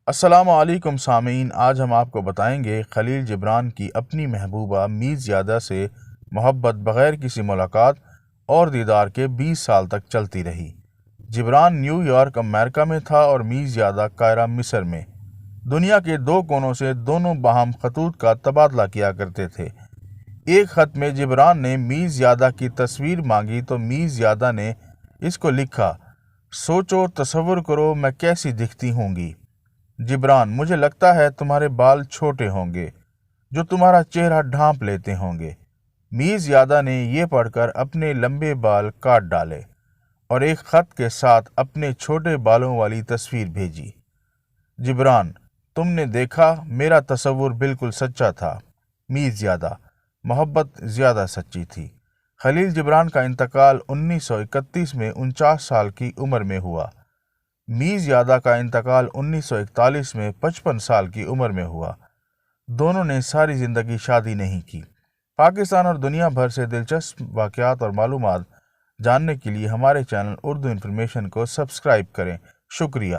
السلام علیکم سامعین، آج ہم آپ کو بتائیں گے خلیل جبران کی اپنی محبوبہ میز زیادہ سے محبت بغیر کسی ملاقات اور دیدار کے 20 سال تک چلتی رہی۔ جبران نیو یارک امریکہ میں تھا اور میز زیادہ قاہرہ مصر میں۔ دنیا کے دو کونوں سے دونوں باہم خطوط کا تبادلہ کیا کرتے تھے۔ ایک خط میں جبران نے میز زیادہ کی تصویر مانگی تو میز زیادہ نے اس کو لکھا، سوچو تصور کرو میں کیسی دکھتی ہوں گی۔ جبران: مجھے لگتا ہے تمہارے بال چھوٹے ہوں گے جو تمہارا چہرہ ڈھانپ لیتے ہوں گے۔ میز زیادہ نے یہ پڑھ کر اپنے لمبے بال کاٹ ڈالے اور ایک خط کے ساتھ اپنے چھوٹے بالوں والی تصویر بھیجی۔ جبران: تم نے دیکھا میرا تصور بالکل سچا تھا۔ میز زیادہ: محبت زیادہ سچی تھی۔ خلیل جبران کا انتقال 1931 میں 49 سال کی عمر میں ہوا۔ میز زیادہ کا انتقال 1941 میں 55 سال کی عمر میں ہوا۔ دونوں نے ساری زندگی شادی نہیں کی۔ پاکستان اور دنیا بھر سے دلچسپ واقعات اور معلومات جاننے کے لیے ہمارے چینل اردو انفارمیشن کو سبسکرائب کریں۔ شکریہ۔